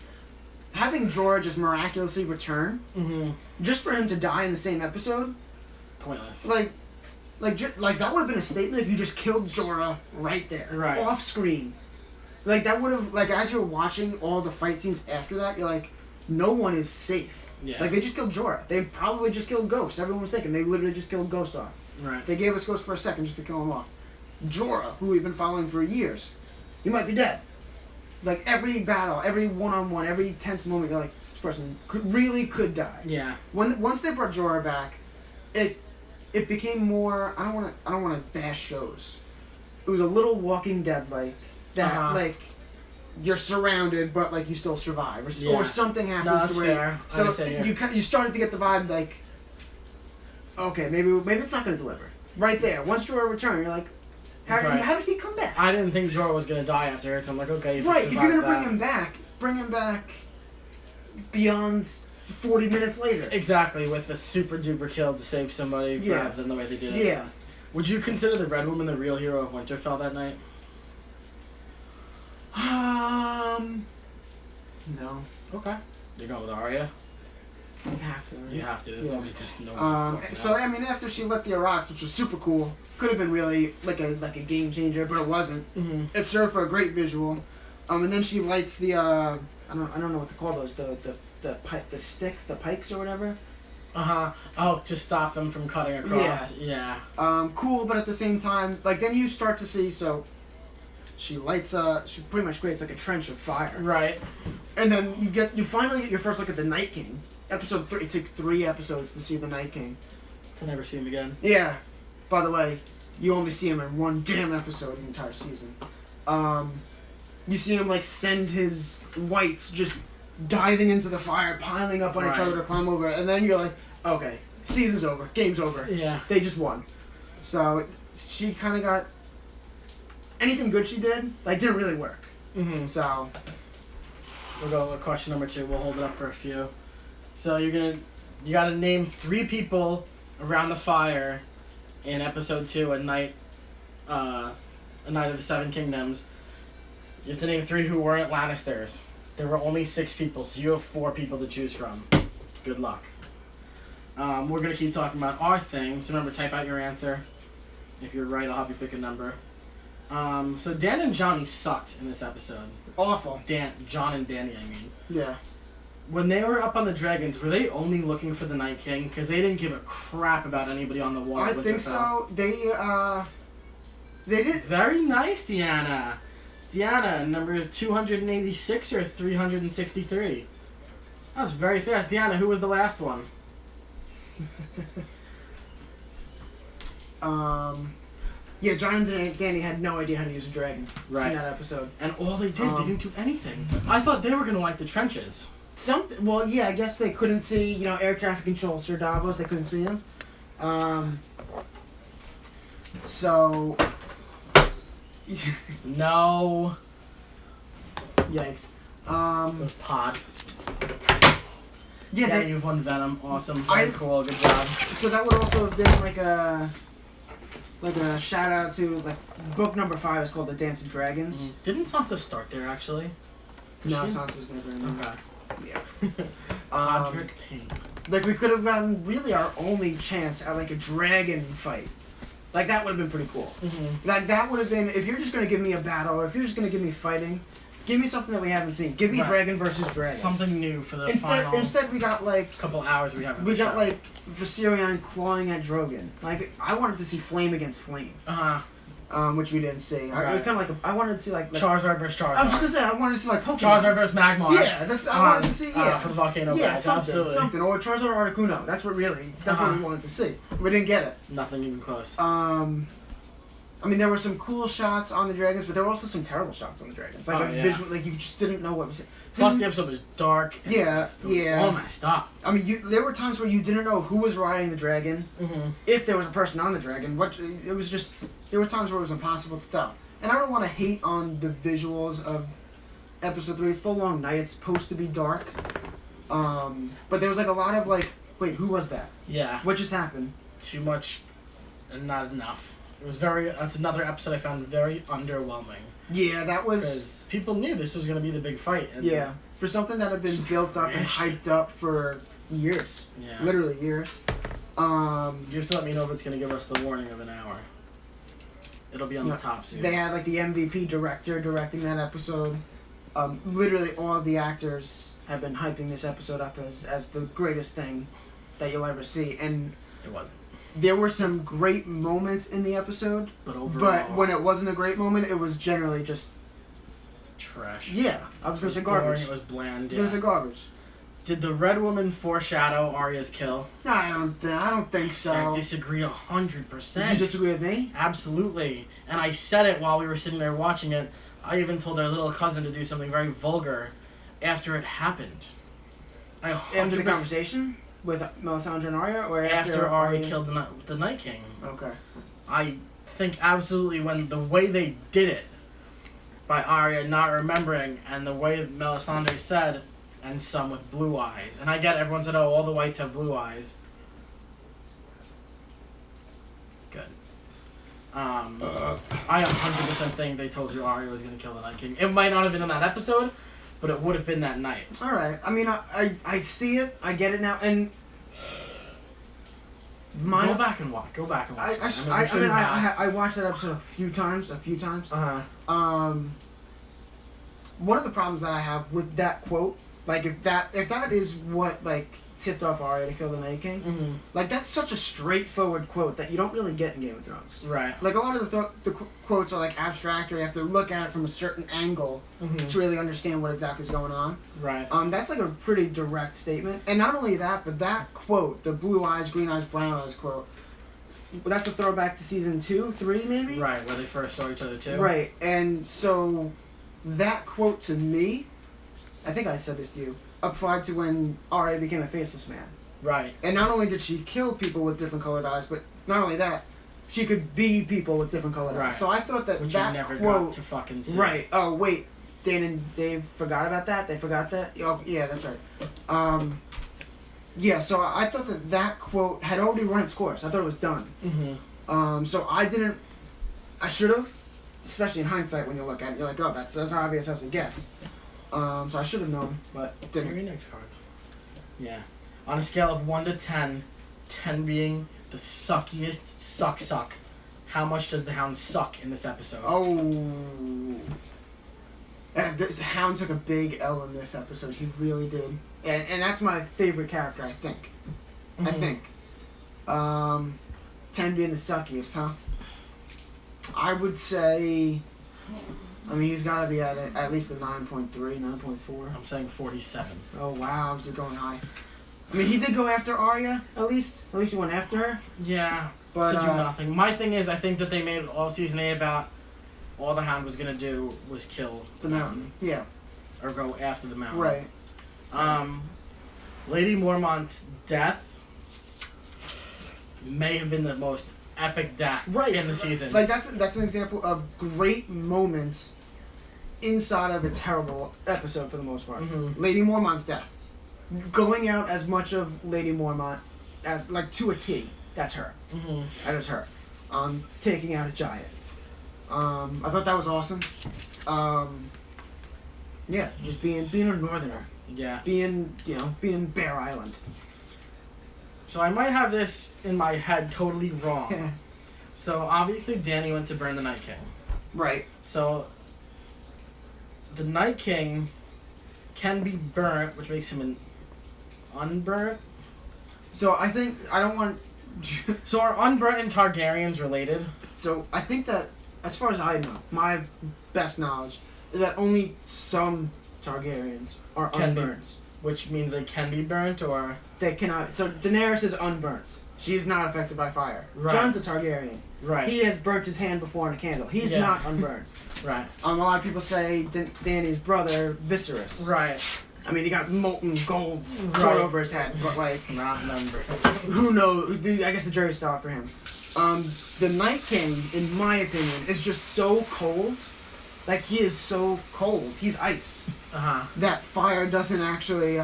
Having Jorah just miraculously return, just for him to die in the same episode, Pointless. like that would have been a statement if you just killed Jorah right there, Right. off screen. Like that would have, like as you're watching all the fight scenes after that, you're like, no one is safe. Yeah. Like they just killed Jorah. They probably just killed Ghost. Everyone was thinking they literally just killed Ghost off. Right. They gave us Ghost for a second just to kill him off. Jorah, who we've been following for years, he might be dead. Like every battle, every one-on-one, every tense moment, you're like, this person could die. Yeah. Once they brought Jorah back, it became more. I don't want to bash shows. It was a little Walking Dead like that. Like you're surrounded, but like you still survive, or something happens No, that's to where. fair. So you started to get the vibe like, okay, maybe it's not going to deliver. Right there, once Jorah returned, you're like, how did he come back? I didn't think Jorah was gonna die after it, so I'm like, okay. Right, if you're gonna bring him back beyond 40 minutes later. Exactly, with a super duper kill to save somebody rather than the way they did it. Yeah. Would you consider the Red Woman the real hero of Winterfell that night? No. Okay. You're going with Arya? You have to. Right? You have to. There's nobody just So I mean, after she lit the Iraqs, which was super cool, could have been really like a game changer, but it wasn't. It served for a great visual. And then she lights the I don't know what to call those, the sticks, the pikes or whatever. Oh, to stop them from cutting across. Yeah. Cool, but at the same time, like then you start to see she lights she pretty much creates like a trench of fire. Right. And then you finally get your first look at the Night King. Episode 3, it took 3 episodes to see the Night King. To never see him again. Yeah. By the way, you only see him in one damn episode the entire season. You see him like send his whites just diving into the fire, piling up on each other to climb over, and then you're like, okay, season's over, game's over. Yeah. They just won. So she kind of got anything good she did, like didn't really work. So we'll go with question number 2. We'll hold it up for a few. So you gotta name 3 people around the fire in episode 2, a night of the 7 Kingdoms. You have to name 3 who weren't Lannisters. There were only 6 people, so you have 4 people to choose from. Good luck. We're gonna keep talking about our thing, so remember, type out your answer. If you're right, I'll have you pick a number. So Dan and Johnny sucked in this episode. awful. John and Danny, I mean. Yeah. When they were up on the dragons, were they only looking for the Night King? Because they didn't give a crap about anybody on the wall. I think so. They did. Very nice, Deanna. Deanna, number 286 or 363? That was very fast. Deanna, who was the last one? Yeah, John and Danny had no idea how to use a dragon in that episode. And all they did, they didn't do anything. I thought they were going to like the trenches. Well, yeah, I guess they couldn't see, air traffic control, Sir Davos, they couldn't see him. So... No. Yikes. It was Pod. Yeah, you've won Venom. Awesome. Very cool. Good job. So that would also have been like a shout out to, book number 5 is called The Dance of Dragons. Mm-hmm. Didn't Sansa start there, actually? No, Sansa was never in there. Okay. Yeah. Podrick Payne. We could have gotten really our only chance at, a dragon fight. That would have been pretty cool. Mm-hmm. That would have been, if you're just going to give me a battle, or if you're just going to give me fighting, Give me something that we haven't seen. Give me Right. Dragon versus Dragon. Something new for the Instead, final we got like couple hours we haven't. we got like Viserion clawing at Drogon. Like I wanted to see Flame against Flame, which we didn't see. It was Right. kind of like I wanted to see like Charizard versus Charizard. I was just gonna say I wanted to see like Pokemon. Charizard versus Magmar. Yeah, that's I wanted to see. Yeah, for the volcano. yeah, Blast, something, absolutely. something, or Charizard or Articuno. That's what we wanted to see. We didn't get it. Nothing even close. I mean, there were some cool shots on the dragons, but there were also some terrible shots on the dragons. Like visual, like you just didn't know what was. Plus, the episode was dark. And Yeah, it was all messed up. I mean, there were times where you didn't know who was riding the dragon, if there was a person on the dragon. It was just there were times where it was impossible to tell. And I don't want to hate on the visuals of episode 3. It's the long night. It's supposed to be dark, but there was like a lot of like, wait, who was that? Yeah. What just happened? Too much, and not enough. It was very. That's another episode I found very underwhelming. Yeah, that was. Because people knew this was going to be the big fight. And Yeah, for something that had been built up and hyped up for years. Yeah. Literally years. You have to let me know if it's going to give us the warning of an hour. It'll be on the top soon. They had like the MVP director directing that episode. Literally all of the actors have been hyping this episode up as the greatest thing that you'll ever see. And It wasn't. there were some great moments in the episode. But overall. But when it wasn't a great moment, it was generally just... Trash. Yeah, I was going to say Boring, garbage. it was bland. It was Yeah. a garbage. Did the Red Woman foreshadow Arya's kill? No, I don't think I so. disagree 100%. You disagree with me? Absolutely. And I said it while we were sitting there watching it. I even told our little cousin to do something very vulgar after it happened. After the conversation with Melisandre and Arya, or After Arya killed the Night King. Okay. I think absolutely when the way they did it, by Arya not remembering, and the way Melisandre said, and some with blue eyes. And I get everyone said, oh, all the whites have blue eyes. Good. I 100% think they told you Arya was going to kill the Night King. It might not have been in that episode, but it would have been that night. Alright. I mean, I see it. I get it now. And... Go back and watch. I watched that episode a few times. Uh-huh. One of the problems that I have with that quote, like if that is what like tipped off Arya to kill the Night King, like that's such a straightforward quote that you don't really get in Game of Thrones. Right. Like a lot of the quotes are like abstract, or you have to look at it from a certain angle to really understand what exactly is going on. Right. That's like a pretty direct statement, and not only that, but that quote, the blue eyes, green eyes, brown eyes quote, that's a throwback to season 2, 3 maybe. Right, where they first saw each other too. Right, and so that quote to me, I think I said this to you, applied to when Arya became a faceless man. Right. And not only did she kill people with different colored eyes, but not only that, she could be people with different colored Right. eyes. So I thought that Which that you never quote, got to fucking see. right? Oh wait, Dan and Dave forgot about that. They forgot that. Oh yeah, that's right. Yeah. So I thought that quote had already run its course. I thought it was done. So I didn't. I should have, especially in hindsight when you look at it, you're like, oh, that's as obvious as it gets. So I should have known, but didn't. Your next cards. Yeah. On a scale of 1 to 10, 10 being the suckiest suck, how much does the Hound suck in this episode? Oh. The Hound took a big L in this episode. He really did. And that's my favorite character, I think. I think. 10 being the suckiest, huh? I would say... I mean, he's got to be at least a 9.3, 9.4. I'm saying 47. Oh, wow. You're going high. I mean, he did go after Arya, at least. At least he went after her. Yeah. But, to do nothing. My thing is, I think that they made all season 8 about all the Hound was going to do was kill the mountain. Yeah. Or go after the mountain. Right. Lady Mormont's death may have been the most epic death in the season. Like, that's an example of great moments inside of a terrible episode for the most part. Lady Mormont's death. Going out as much of Lady Mormont as, like, to a T. That's her. That is her. Taking out a giant. I thought that was awesome. Yeah, just being a northerner. Yeah. Being Bear Island. So I might have this in my head totally wrong. So obviously Dany went to burn the Night King. Right. So the Night King can be burnt, which makes him an unburnt. So I think I don't want. So are unburnt and Targaryens related? So I think that, as far as I know, my best knowledge is that only some Targaryens are Can be. unburnt. Which means they can be burnt, or They cannot. So Daenerys is unburnt. She's not affected by fire. Right. Jon's a Targaryen. right, He has burnt his hand before in a candle. He's Yeah. not unburnt. right, A lot of people say Dany's brother, Viserys. right, I mean, he got molten gold Right. poured over his head, but like, not unburnt. who knows? I guess the jury's still out for him. The Night King, in my opinion, is just so cold. Like, he is so cold. He's ice. That fire doesn't actually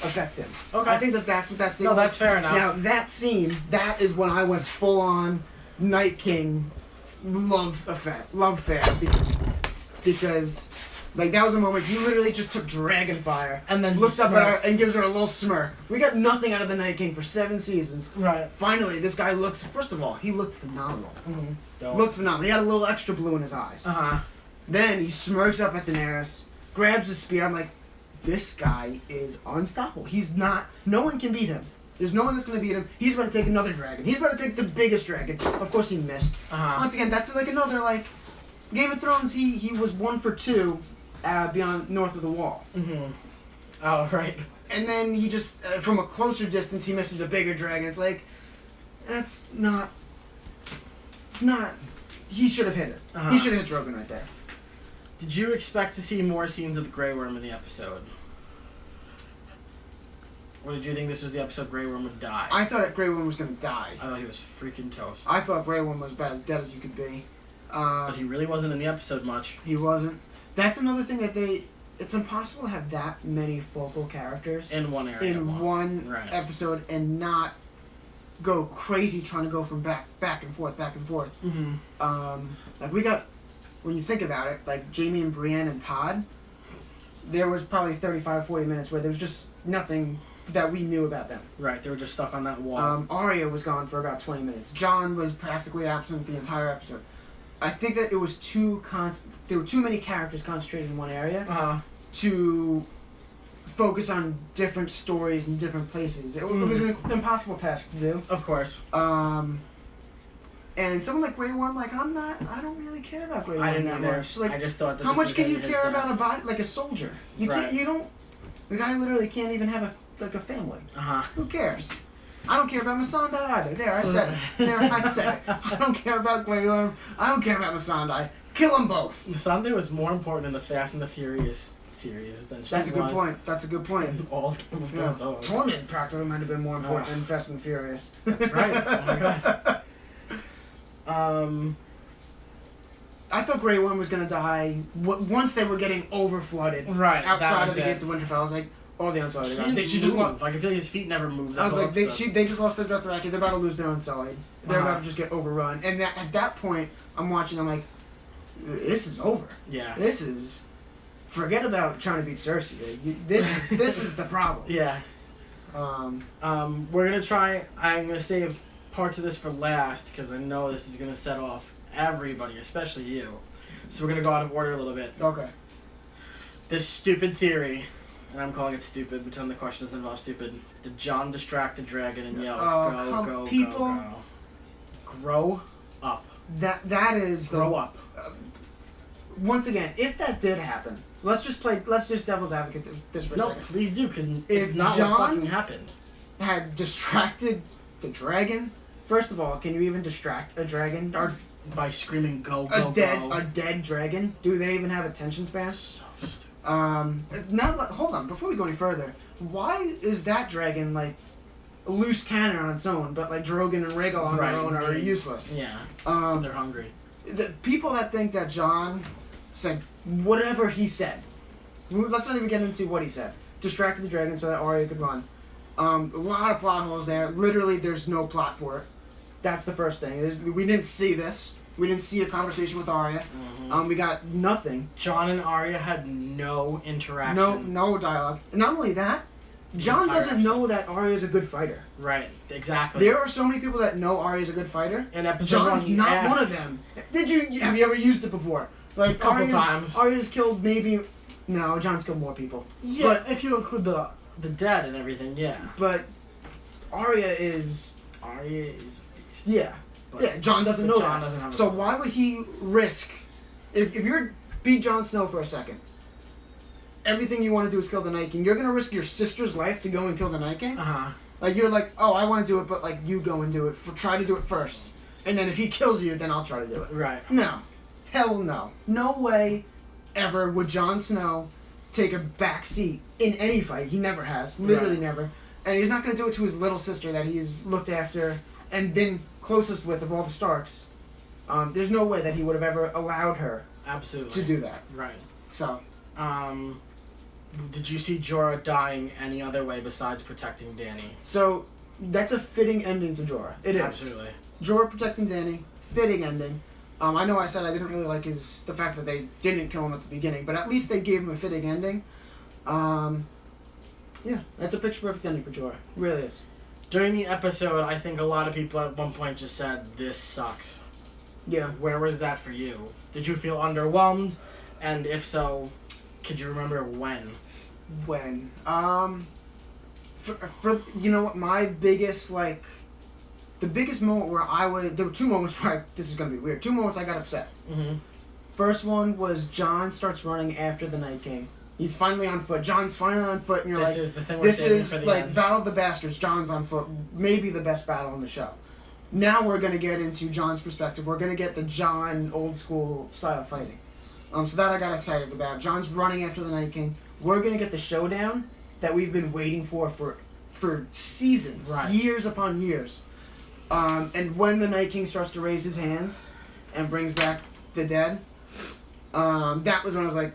affect him. Okay. I think that's what that's the. No, that's fair enough. Now that scene, that is when I went full on Night King love fair because like that was a moment he literally just took dragon fire And then he looks up at her smirks. and gives her a little smirk. We got nothing out of the Night King for 7 seasons. Right. Finally, this guy looks. First of all, he looked phenomenal. Don't. Looked phenomenal. He had a little extra blue in his eyes. Then he smirks up at Daenerys, grabs his spear. I'm like, this guy is unstoppable. He's not. No one can beat him. There's no one that's going to beat him. He's about to take another dragon. He's about to take the biggest dragon. Of course, he missed. Once again, that's like another like Game of Thrones. He was 1 for 2 beyond north of the wall. Oh, right. And then he just from a closer distance he misses a bigger dragon. It's like that's not. It's not. He should have hit it. He should have hit Drogon right there. Did you expect to see more scenes of the Grey Worm in the episode? Or did you think this was the episode Grey Worm would die? I thought Grey Worm was gonna die. I thought he was freaking toast. I thought Grey Worm was about as dead as you could be. But he really wasn't in the episode much. He wasn't. That's another thing that it's impossible to have that many focal characters In one area. in one Right. episode and not go crazy trying to go from back and forth. Like we got, when you think about it, like Jaime and Brienne and Pod, there was probably 35-40 minutes where there was just nothing that we knew about them. Right, they were just stuck on that wall. Arya was gone for about 20 minutes. Jon was practically absent the entire episode. I think that it was there were too many characters concentrated in one area to focus on different stories in different places. It was an impossible task to do. Of course. And someone like Grey Worm, like I don't really care about Grey Worm I didn't that either. much. Like, I just thought that how this much was can gonna you be his care death. about a body like a soldier? You Right. can't. You don't. The guy literally can't even have a family. Who cares? I don't care about Missandei either. There, I said it. I said it. I don't care about Grey Worm. I don't care about Missandei. Kill them both. Missandei was more important in the Fast and the Furious series than she That's a good was point. That's a good point. in all of Game of Thrones. Oh, Torment practically might have been more important than Fast and Furious. that's right. Oh my god. I thought Grey Worm was gonna die once they were getting over flooded. Right. that Outside was of the it. gates of Winterfell, I was like, oh, the Unsullied. He They should didn't just move. Like I feel like his feet never moved. I was that like, whole episode. they just lost their Dothraki. They're about to lose their Unsullied. They're about to just get overrun. And at that point, I'm watching. I'm like, this is over. Yeah. This is. Forget about trying to beat Cersei. This is the problem. Yeah. We're gonna try. I'm gonna save parts of this for last because I know this is gonna set off everybody, especially you. So we're gonna go out of order a little bit. Okay. This stupid theory, and I'm calling it stupid. Pretend the question doesn't involve stupid. Did Jon distract the dragon and yell, "Go, people, go"? Grow up. That is Grow up. Once again, if that did happen, let's just devil's advocate this for a No, second. please do, because it's If not Jon what fucking happened. Had distracted the dragon. First of all, can you even distract a dragon or By screaming, "Go, a go, dead go"? a dead dragon? Do they even have attention span? So stupid. Now hold on. Before we go any further, why is that dragon like a loose cannon on its own, but like Drogon and Rhaegal on Right. their own are useless? Yeah, Um, they're hungry. the people that think that Jon said whatever he said. Let's not even get into what he said. Distracted the dragon so that Arya could run. A lot of plot holes there. Literally, there's no plot for it. That's the first thing. We didn't see this. We didn't see a conversation with Arya. We got nothing. Jon and Arya had no interaction. No dialogue. And not only that, Jon entire doesn't know that Arya is a good fighter. Right, exactly. There are so many people that know Arya is a good fighter. In episode Jon's 1, he not one of asks- them. Have you ever used it before? Like A couple times. Arya's killed maybe No, Jon's killed more people. Yeah, But- if you include the dead and everything, yeah. But Arya is... Arya is a beast. Yeah. But- Yeah, Jon doesn't but know Jon that. doesn't have a So clue. why would he risk... If you're... Beat Jon Snow for a second. Everything you want to do is kill the Night King. You're going to risk your sister's life to go and kill the Night King? Uh-huh. Like, you're like, oh, I want to do it, but, like, you go and do it. Try to do it first. And then if he kills you, then I'll try to do it. Right. No. Hell no. No way ever would Jon Snow take a back seat in any fight. He never has. Literally Right. never. And he's not going to do it to his little sister that he's looked after and been closest with of all the Starks. There's no way that he would have ever allowed her Absolutely. to do that. Right. So, Did you see Jorah dying any other way besides protecting Dany? so that's a fitting ending to Jorah. It is. Absolutely. Jorah protecting Dany, fitting ending. I know I said I didn't really like the fact that they didn't kill him at the beginning, but at least they gave him a fitting ending. Yeah, that's a picture perfect ending for Jorah. Really is. During the episode, I think a lot of people at one point just said, "This sucks." Yeah. Where was that for you? Did you feel underwhelmed? And if so, could you remember when? When? For you know what, my biggest, like, the biggest moment where there were two moments where this is gonna be weird. Two moments I got upset. Mm-hmm. First one was Jon starts running after the Night King. He's finally on foot. Jon's finally on foot, and you're This like, is the thing we're this saving is for the like end. Battle of the Bastards. Jon's on foot. Maybe the best battle in the show. Now we're gonna get into Jon's perspective. We're gonna get the Jon old school style fighting. So that I got excited about. Jon's running after the Night King. We're gonna get the showdown that we've been waiting for seasons, Right. years upon years. And when the Night King starts to raise his hands and brings back the dead, that was when I was like,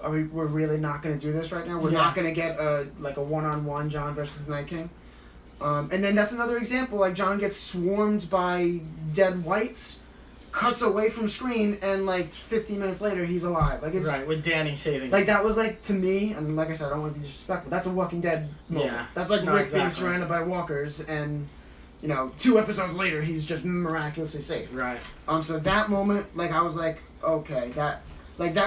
we're really not going to do this right now? We're Yeah. not going to get a one-on-one Jon versus the Night King? And then that's another example, like Jon gets swarmed by dead whites, cuts away from screen, and like 15 minutes later he's alive. Like it's Right, with Dany saving. like that was like, to me, and like I said, I don't want to be disrespectful, that's a Walking Dead moment. Yeah. That's like No, Rick being exactly. surrounded by walkers and 2 episodes later he's just miraculously safe. Right. So that moment, like I was like, okay, that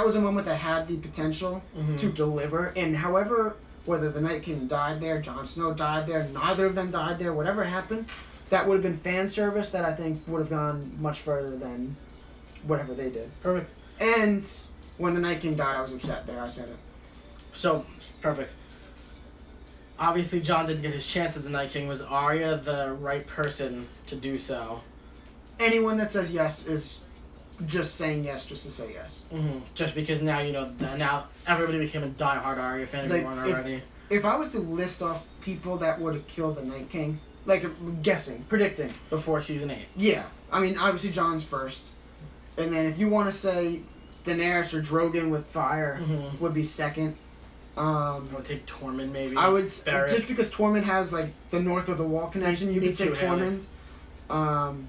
was a moment that had the potential Mhm. to deliver. And however, whether the Night King died there, Jon Snow died there, neither of them died there, whatever happened, that would have been fan service that I think would have gone much further than whatever they did. Perfect. And when the Night King died, I was upset there. I said it. So, perfect. Obviously, Jon didn't get his chance at the Night King. Was Arya the right person to do so? Anyone that says yes is just saying yes just to say yes. Mm-hmm. Just because now now everybody became a diehard Arya fan if Like, you weren't already. If I was to list off people that would have killed the Night King, like guessing, predicting, Before season 8. yeah. I mean, obviously Jon's first. And then if you want to say Daenerys or Drogon with fire Mm-hmm. would be second. I would take Tormund maybe. I would Barrack. just because Tormund has like the north of the wall connection. You Me could say too, Haley. Tormund.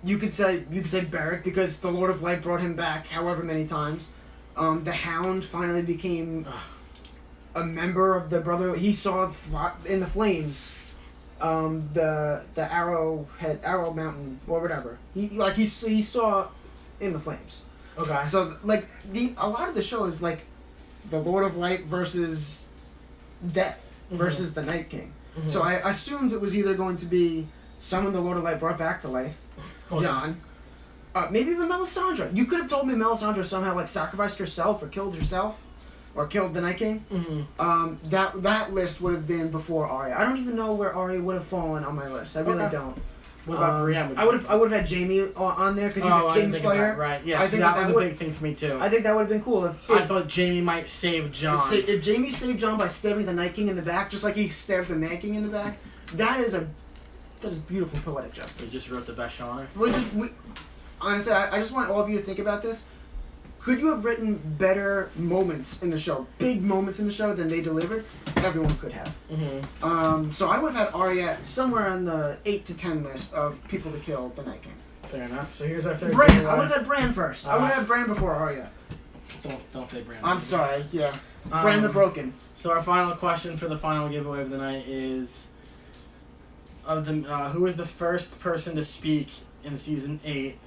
You could say Barrack because the Lord of Light brought him back however many times. The Hound finally became a member of the Brotherhood. He saw in the flames. The Arrow Mountain or whatever. He saw in the flames. Okay. So like a lot of the show is like the Lord of Light versus death versus the Night King. Mhm. So I assumed it was either going to be someone the Lord of Light brought back to life, Okay. Jon. Maybe even Melisandre. You could have told me Melisandre somehow like sacrificed herself or killed herself, or killed the Night King. Mm-hmm. That list would have been before Arya. I don't even know where Arya would have fallen on my list. I really Okay. don't. What about Brienne? I would have had Jamie on there because he's a I didn't think of Kingslayer. that. Right. Yeah. I I think that that was a would- big thing for me too. I think that would have been cool if I thought Jamie might save Jon. if Jamie saved Jon by stabbing the Night King in the back, just like he stabbed the Mad King in the back, that is beautiful poetic He justice. just wrote the best show on it. Honestly, I just want all of you to think about this. Could you have written better moments in the show, big moments in the show than they delivered? Everyone could have. Mm-hmm. So I would have had Arya somewhere on the 8 to 10 list of people to kill the Night King. Fair enough. So here's our third. Bran. giveaway. I would have had Bran first. I would have had Bran before Arya. Don't say Bran. I'm sorry. Yeah. Bran the Broken. So our final question for the final giveaway of the night is: who was the first person to speak in season 8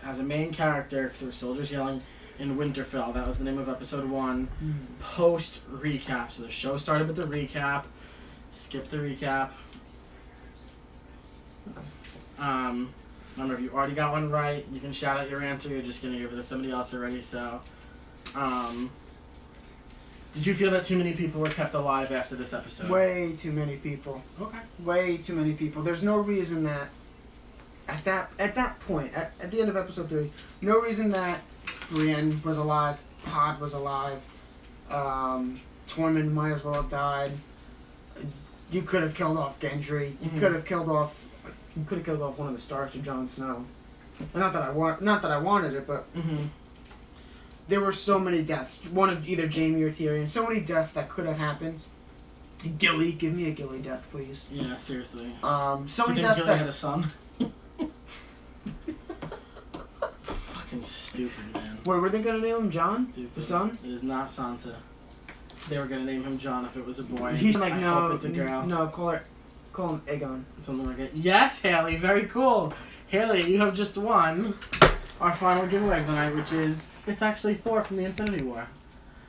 as a main character? Because there were soldiers yelling, in Winterfell. That was the name of episode 1. Post recap. So the show started with the recap. Skip the recap. Remember, if you already got one right, you can shout out your answer. You're just gonna give it to somebody else already. So, did you feel that too many people were kept alive after this episode? Way too many people. Okay. Way too many people. There's no reason that at that point, at the end of episode 3, no reason that Brienne was alive, Pod was alive, Tormund might as well have died. You could have killed off Gendry. You could have killed off one of the Starks or Jon Snow. Not that I wanted it, but there were so many deaths. One of either Jaime or Tyrion. So many deaths that could have happened. Gilly, give me a Gilly death, please. Yeah, seriously. So Do many you think deaths Gilly that had a son? Fucking stupid, man. What were they gonna name him? John? Stupid. The son? It is not Sansa. They were gonna name him John if it was a boy. He's like, I no, hope it's a girl. no, call him Aegon. Something like that. Yes, Haley, very cool. Haley, you have just won our final giveaway of the night, which is, it's actually Thor from the Infinity War.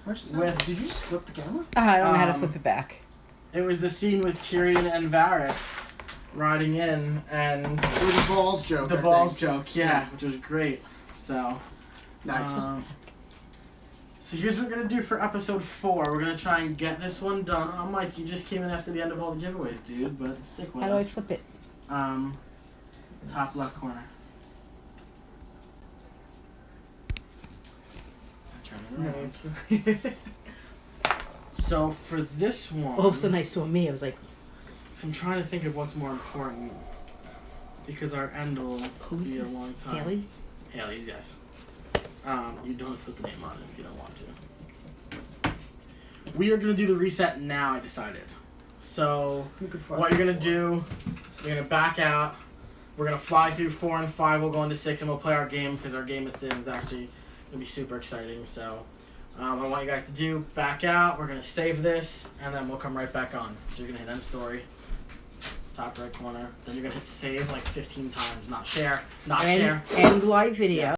Did you just flip the camera? I don't know how to flip it back. It was the scene with Tyrion and Varys riding in, and It was a balls joke. the I balls think. joke, yeah, which was great. So, Nice. so here's what we're gonna do for episode 4. We're gonna try and get this one done. Oh, Mike, you just came in after the end of all the giveaways, dude. But stick with How do I us. flip it? Top left corner. Turn it around. So for this one, All of a sudden I saw me. I was like, so I'm trying to think of what's more important because our end will who's be this? a long time. Haley? Haley, yes. You don't have to put the name on it if you don't want to. We are going to do the reset now, I decided. So, what you're going to do, you're going to back out. We're going to fly through 4 and 5. We'll go into 6 and we'll play our game because our game at the end is actually going to be super exciting. So, I want you guys to do back out. We're going to save this and then we'll come right back on. So, you're going to hit end story. Top right corner. Then you're going to hit save like 15 times. Not share. Not share. End live video.